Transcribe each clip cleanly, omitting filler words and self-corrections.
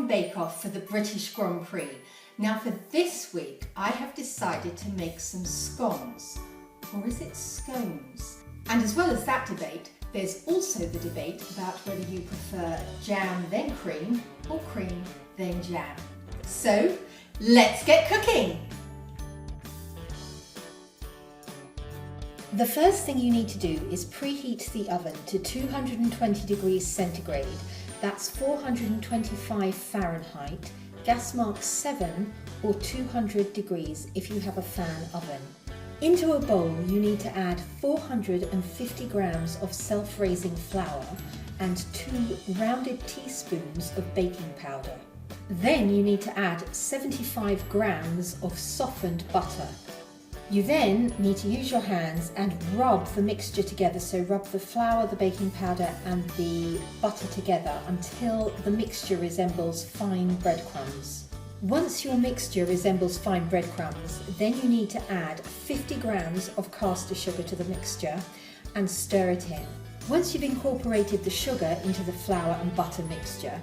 bake-off for the British Grand Prix. Now for this week, I have decided to make some scones, or is it scones? And as well as that debate, there's also the debate about whether you prefer jam then cream, or cream then jam. So, let's get cooking! The first thing you need to do is preheat the oven to 220 degrees centigrade. That's 425 Fahrenheit, gas mark 7 or 200 degrees if you have a fan oven. Into a bowl you need to add 450 grams of self-raising flour and 2 rounded teaspoons of baking powder. Then you need to add 75 grams of softened butter. You then need to use your hands and rub the mixture together, so rub the flour, the baking powder and the butter together until the mixture resembles fine breadcrumbs. Once your mixture resembles fine breadcrumbs, then you need to add 50 grams of caster sugar to the mixture and stir it in. Once you've incorporated the sugar into the flour and butter mixture,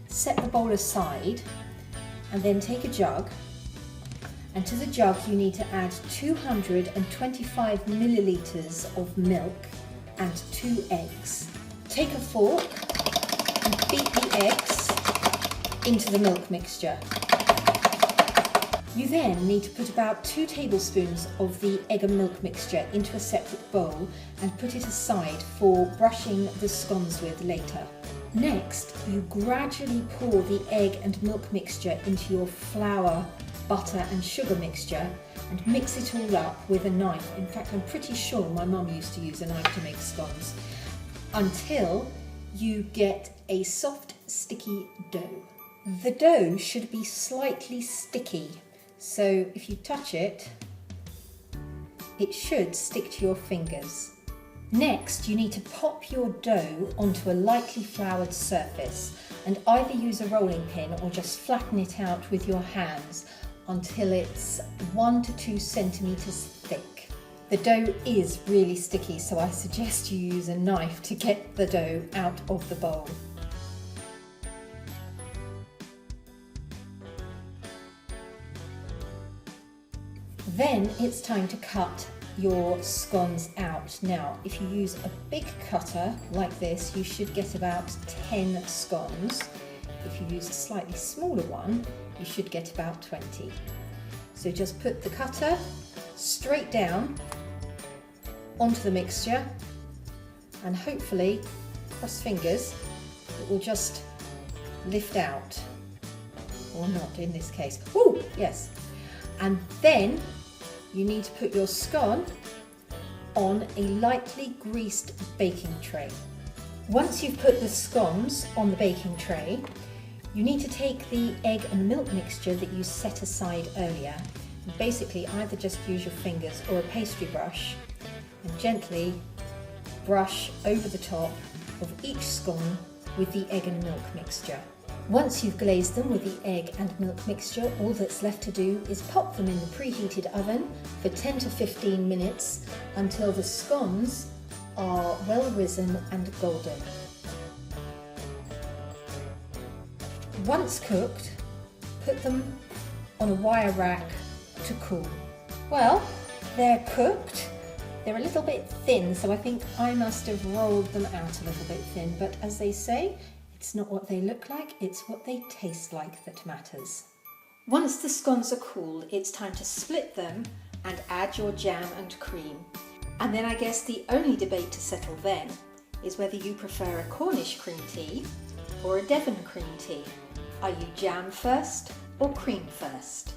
set the bowl aside and then take a jug. And to the jug you need to add 225 millilitres of milk and 2 eggs. Take a fork and beat the eggs into the milk mixture. You then need to put about 2 tablespoons of the egg and milk mixture into a separate bowl and put it aside for brushing the scones with later. Next, you gradually pour the egg and milk mixture into your flour, butter and sugar mixture and mix it all up with a knife. In fact, I'm pretty sure my mum used to use a knife to make scones, until you get a soft, sticky dough. The dough should be slightly sticky, so if you touch it, it should stick to your fingers. Next, you need to pop your dough onto a lightly floured surface and either use a rolling pin or just flatten it out with your hands until it's 1 to 2 centimetres thick. The dough is really sticky, so I suggest you use a knife to get the dough out of the bowl. Then it's time to cut your scones out. Now, if you use a big cutter like this, you should get about 10 scones. If you use a slightly smaller one, you should get about 20. So just put the cutter straight down onto the mixture and hopefully, cross fingers, it will just lift out. Or not in this case. Ooh, yes. And then you need to put your scone on a lightly greased baking tray. Once you've put the scones on the baking tray, you need to take the egg and milk mixture that you set aside earlier and basically either just use your fingers or a pastry brush and gently brush over the top of each scone with the egg and milk mixture. Once you've glazed them with the egg and milk mixture, all that's left to do is pop them in the preheated oven for 10 to 15 minutes until the scones are well risen and golden. Once cooked, put them on a wire rack to cool. Well, they're cooked. They're a little bit thin, so I think I must have rolled them out a little bit thin, but as they say, it's not what they look like, it's what they taste like that matters. Once the scones are cool, it's time to split them and add your jam and cream. And then I guess the only debate to settle then is whether you prefer a Cornish cream tea or a Devon cream tea. Are you jam first or cream first?